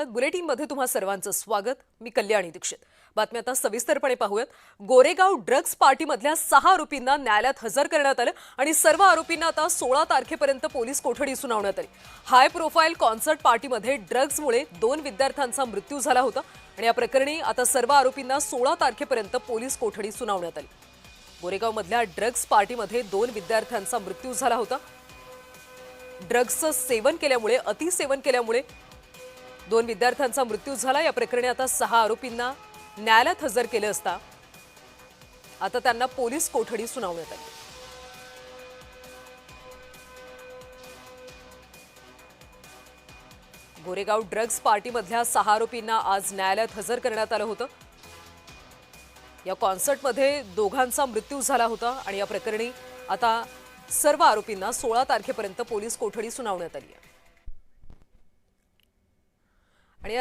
बुलेटिनमध्ये तुम्हा सर्वांचं स्वागत. मी कल्याणी दीक्षित. बातमी आता सविस्तरपणे पाहूयात. गोरेगाव ड्रग्ज पार्टीमधल्या 6 आरोपींना न्यायालयात हजर करण्यात आलं आणि सर्व आरोपींना आता 16 तारखेपर्यंत पोलीस कोठडी सुनावण्यात आली. हाय प्रोफाईल कॉन्सर्ट पार्टीमध्ये ड्रग्जमुळे 2 विद्यार्थ्यांचा मृत्यू झाला होता आणि या प्रकरणी आता सर्व आरोपींना 16 तारखेपर्यंत पोलीस कोठडी सुनावण्यात आली. गोरेगावमधल्या ड्रग्ज पार्टीमध्ये 2 विद्यार्थ्यांचा मृत्यू झाला होता. ड्रग्जचं सेवन केल्यामुळे अतिसेवन केल्यामुळे 2 विद्यार्थ्यांचा मृत्यू झाला. या प्रकरणी आता 6 आरोपींना न्यायालयात हजर केले असता आता त्यांना पोलीस कोठडी सुनावण्यात आली. गोरेगाव ड्रग्ज पार्टीमधल्या 6 आरोपींना आज न्यायालयात हजर करण्यात आलं होतं. या कॉन्सर्टमध्ये दोघांचा मृत्यू झाला होता आणि या प्रकरणी आता सर्व आरोपींना 16 तारखेपर्यंत पोलीस कोठडी सुनावण्यात आली आहे. आणि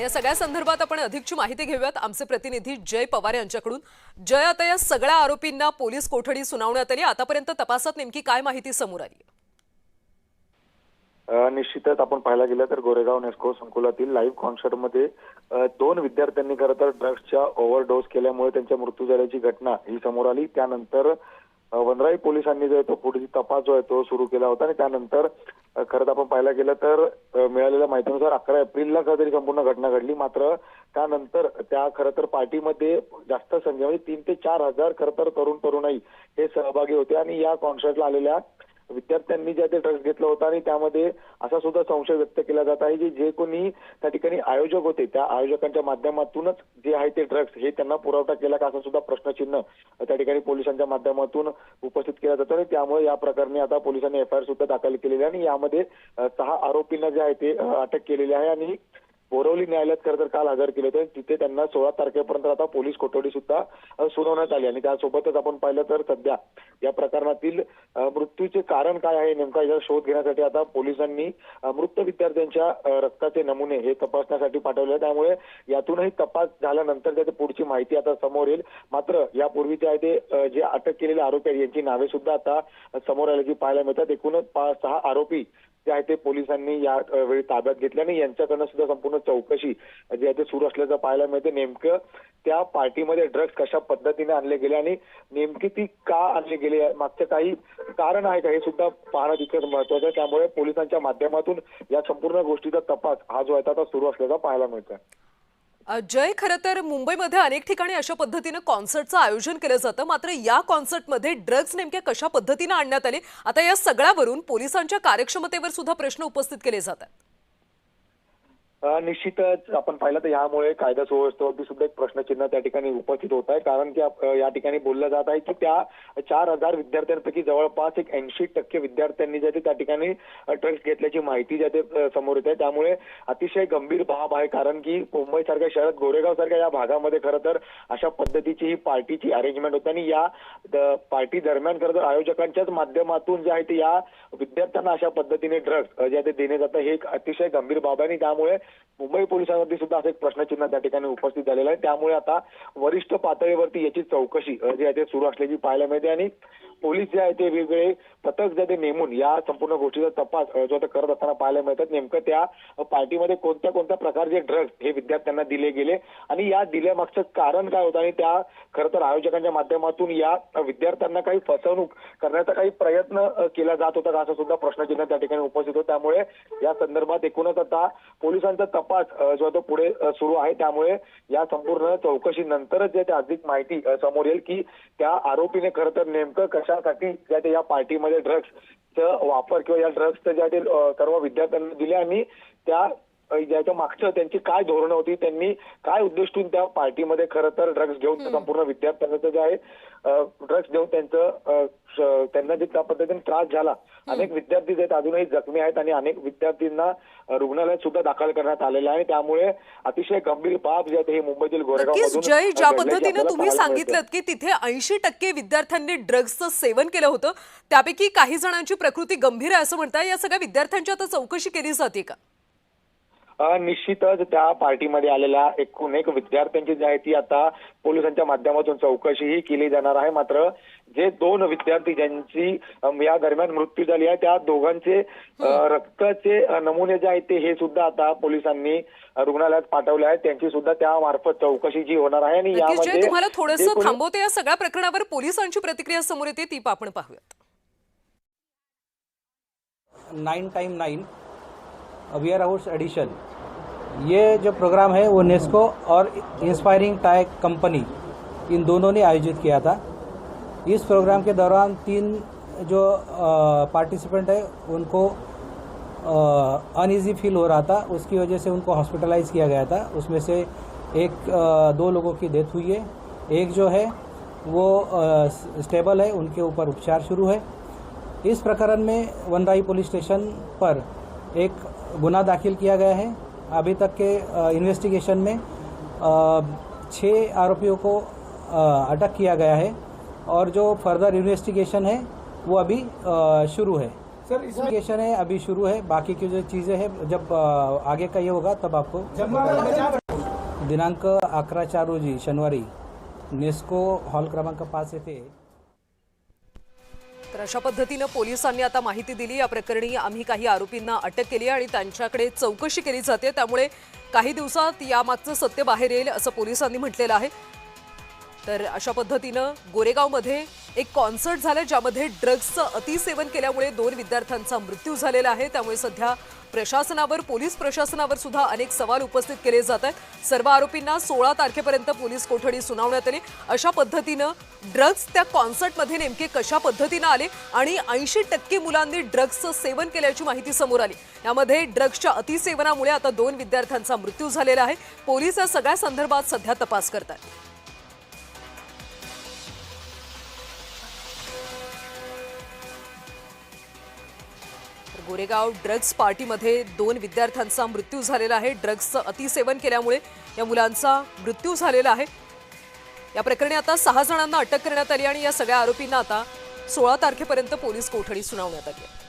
या सगळ्या संदर्भात आपण अधिकची माहिती घेऊयात आमचे प्रतिनिधी जय पवार यांच्याकडून. जय, आता या सगळ्या आरोपींना पोलीस कोठडी सुनावण्यात आली. आतापर्यंत तपासात नेमकी काय माहिती समोर आली? निश्चितच आपण पाहायला गेलं तर गोरेगाव नेस्को संकुलातील लाईव्ह कॉन्सर्टमध्ये 2 विद्यार्थ्यांनी खरं तर ड्रग्सच्या ओव्हरडोस केल्यामुळे त्यांचा मृत्यू झाल्याची घटना ही समोर आली. त्यानंतर वनराई पोलिसांनी जो आहे तो पुढील तपास जो आहे तो सुरू केला होता आणि त्यानंतर खरं तर आपण पाहायला गेलं तर मिळालेल्या माहितीनुसार 11 एप्रिलला खरं संपूर्ण घटना घडली. मात्र त्यानंतर त्या खरं तर पार्टीमध्ये जास्त संख्या म्हणजे 3 ते 4 हजार खरं तर तरुणाई हे सहभागी होते आणि या कॉन्सर्टला आलेल्या विद्यार्थ्यांनी जे ते ड्रग्स घेतलं होतं आणि त्यामध्ये असा सुद्धा संशय व्यक्त केला जात आहे की जे कोणी त्या ठिकाणी आयोजक होते त्या आयोजकांच्या माध्यमातूनच जे आहे ते ड्रग्स हे त्यांना पुरवठा केला का असा सुद्धा प्रश्नचिन्ह त्या ठिकाणी पोलिसांच्या माध्यमातून उपस्थित केला जातो आणि त्यामुळे या प्रकरणी आता पोलिसांनी एफआयआर सुद्धा दाखल केलेली आहे आणि यामध्ये 6 आरोपींना जे आहे ते अटक केलेली आहे आणि बोरवली न्यायालयात खरं तर काल हजर केले होते. तिथे त्यांना 16 तारखेपर्यंत आता पोलीस कोठडी सुद्धा सुनावण्यात आली आणि त्यासोबतच आपण पाहिलं तर सध्या या प्रकरणातील मृत्यूचे कारण काय आहे नेमका याचा शोध घेण्यासाठी आता पोलिसांनी मृत विद्यार्थ्यांच्या रक्ताचे नमुने हे तपासण्यासाठी पाठवले. त्यामुळे यातूनही तपास झाल्यानंतर त्याची पुढची माहिती आता समोर येईल. मात्र यापूर्वीचे आहे ते जे अटक केलेले आरोपी आहेत यांची नावे सुद्धा आता समोर आल्याची पाहायला मिळतात. एकूणच 6 आरोपी जे आहे ते पोलिसांनी या वेळी ताब्यात घेतले आणि यांच्याकडनं सुद्धा संपूर्ण चौकशी जी आहे ते सुरू असल्याचं पाहायला मिळते. नेमकं त्या पार्टीमध्ये ड्रग्स कशा पद्धतीने आणले गेले आणि नेमकी ती का आणले गेले मागचं काही कारण आहे का हे सुद्धा पाहणं तितकंच महत्वाचं आहे. त्यामुळे पोलिसांच्या माध्यमातून या संपूर्ण गोष्टीचा तपास हा जो आहे आता सुरू असल्याचा पाहायला मिळतोय. जय, खरं तर मुंबईमध्ये अनेक ठिकाणी अशा पद्धतीने कॉन्सर्टचं आयोजन केलं जातं. मात्र या कॉन्सर्टमध्ये ड्रग्ज नेमक्या कशा पद्धतीने आणण्यात आले, आता या सगळ्यावरून पोलिसांच्या कार्यक्षमतेवर सुद्धा प्रश्न उपस्थित केले जातात. निश्चितच आपण पाहिलं तर यामुळे कायदा सुव्यवस्थेवरती सुद्धा एक प्रश्नचिन्ह त्या ठिकाणी उपस्थित होत आहे. कारण की या ठिकाणी बोललं जात आहे की त्या 4,000 विद्यार्थ्यांपैकी जवळपास 80% विद्यार्थ्यांनी जे त्या ठिकाणी ड्रग्स घेतल्याची माहिती जे ते समोर येते. त्यामुळे अतिशय गंभीर बाब आहे. कारण की मुंबईसारख्या शहरात गोरेगाव सारख्या या भागामध्ये खरं तर अशा पद्धतीची ही पार्टीची अरेंजमेंट होते आणि या पार्टी दरम्यान खरं तर आयोजकांच्याच माध्यमातून जे आहे ते या विद्यार्थ्यांना अशा पद्धतीने ड्रग्स जे ते देणे जातं हे एक अतिशय गंभीर बाब आहे आणि त्यामुळे मुंबई पोलिसांवरती सुद्धा असं एक प्रश्नचिन्ह त्या ठिकाणी उपस्थित झालेलं आहे. त्यामुळे आता वरिष्ठ पातळीवरती याची चौकशी जी आहे ते सुरू असल्याची पाहायला मिळते आणि पोलीस जे आहे ते वेगवेगळे पथक जे ते नेमून या संपूर्ण गोष्टीचा तपास जो ते करत असताना पाहायला मिळतात. नेमकं त्या पार्टीमध्ये कोणत्या प्रकारचे ड्रग्स हे विद्यार्थ्यांना दिले गेले आणि या दिल्यामागचं कारण काय होतं आणि त्या खरं तर आयोजकांच्या माध्यमातून या विद्यार्थ्यांना काही फसवणूक करण्याचा काही प्रयत्न केला जात होता का असं सुद्धा प्रश्नचिन्ह त्या ठिकाणी उपस्थित होतं. त्यामुळे या संदर्भात एकूणच आता पोलिसांचा तपास जो तो पुढे सुरू आहे. त्यामुळे या संपूर्ण चौकशी नंतरच जे अधिक माहिती समोर येईल की त्या आरोपीने खरं तर नेमकं कशासाठी ज्या या पार्टीमध्ये ड्रग्सचा वापर किंवा या ड्रग्सचं ज्या ते सर्व विद्यार्थ्यांना दिले आणि त्या ज्याच्या मागचं त्यांची काय धोरणं होती, त्यांनी काय उद्देशून त्या पार्टीमध्ये खरं तर ड्रग्स घेऊन संपूर्ण विद्यार्थ्यांचं जे आहे ड्रग्स देऊन त्यांना जे त्या पद्धतीने त्रास झाला. अनेक विद्यार्थी जे आहेत अजूनही जखमी आहेत आणि अनेक विद्यार्थ्यांना रुग्णालयात सुद्धा दाखल करण्यात आलेलं आहे. त्यामुळे अतिशय गंभीर बाब जे आहे हे मुंबईतील गोरेगाव जय, ज्या पद्धतीने तुम्ही सांगितलं की तिथे 80% विद्यार्थ्यांनी ड्रग्सचं सेवन केलं होतं, त्यापैकी काही जणांची प्रकृती गंभीर आहे असं म्हणताय. या सगळ्या विद्यार्थ्यांची आता चौकशी केली जाते का? निश्चितच त्या पार्टीमध्ये आलेल्या एकूण एक विद्यार्थ्यांची जी आहे ती आता पोलिसांच्या माध्यमातून चौकशीही केली जाणार आहे. मात्र जे 2 विद्यार्थी ज्यांची या दरम्यान मृत्यू झाली आहे त्या दोघांचे रक्ताचे नमुने जे आहेत ते हे सुद्धा आता पोलिसांनी रुग्णालयात पाठवले आहेत. त्यांची सुद्धा त्या मार्फत चौकशी जी होणार आहे. आणि नक्कीच जय, यामध्ये तुम्हाला थोडंसं थांबवते. या सगळ्या प्रकरणावर पोलिसांची प्रतिक्रिया समोर येते, ती आपण पाहूयात. 9 टाइम 9 वेयर हाउस एडिशन, ये जो प्रोग्राम है वो नेस्को और इंस्पायरिंग टाई कंपनी इन दोनों ने आयोजित किया था। इस प्रोग्राम के दौरान 3 जो पार्टिसिपेंट है उनको अनईजी फील हो रहा था, उसकी वजह से उनको हॉस्पिटलाइज किया गया था। उसमें से 2 लोगों की डेथ हुई है, एक जो है वो स्टेबल है, उनके ऊपर उपचार शुरू है। इस प्रकरण में वनराई पुलिस स्टेशन पर एक गुना दाखिल किया गया है। अभी तक के इन्वेस्टिगेशन में 6 आरोपियों को अटक किया गया है और जो फर्दर इन्वेस्टिगेशन है वो अभी शुरू है। सर इन्वेस्टिगेशन है अभी शुरू है, बाकी की जो चीज़ें हैं जब आगे का ये होगा तब आपको दिनांक 11/4 रोजी शनिवारी नेस्को हॉल क्रमांक 5 येथे। तर अशा पद्धतीनं पोलिसांनी आता माहिती दिली। या प्रकरणी आम्ही काही आरोपींना अटक केली आणि त्यांच्याकडे चौकशी केली जाते, त्यामुळे काही दिवसात यामागचं सत्य बाहेर येईल असं पोलिसांनी म्हटलेलं आहे। तर अशा पद्धतीनं गोरेगावमध्ये एक कॉन्सर्ट झालं ज्यामध्ये ड्रग्सचं अतिसेवन केल्यामुळे 2 विद्यार्थ्यांचा मृत्यू झालेला आहे। त्यामुळे सध्या प्रशासनावर, पोलीस प्रशासनावर सुद्धा अनेक सवाल उपस्थित केले जात आहेत। सर्व आरोपींना 16 तारखेपर्यंत पोलीस कोठडी सुनावण्यात आली। अशा पद्धतीनं ड्रग्स त्या कॉन्सर्टमध्ये नेमके कशा पद्धतीनं आले आणि 80% मुलांनी ड्रग्सचं सेवन केल्याची माहिती समोर आली। यामध्ये ड्रग्सच्या अतिसेवनामुळे आता 2 विद्यार्थ्यांचा मृत्यू झालेला आहे। पोलीस या सगळ्या संदर्भात सध्या तपास करत आहेत। गोरेगाव ड्रग्स पार्टीमध्ये 2 विद्यार्थ्यांचा मृत्यू झालेला आहे। ड्रग्सचं अतिसेवन केल्यामुळे या मुलांचा मृत्यू झालेला आहे। या प्रकरणी आता 6 जणांना अटक करण्यात आली आणि या सगळ्या आरोपींना आता 16 तारखेपर्यंत पोलीस कोठडी सुनावण्यात आली आहे।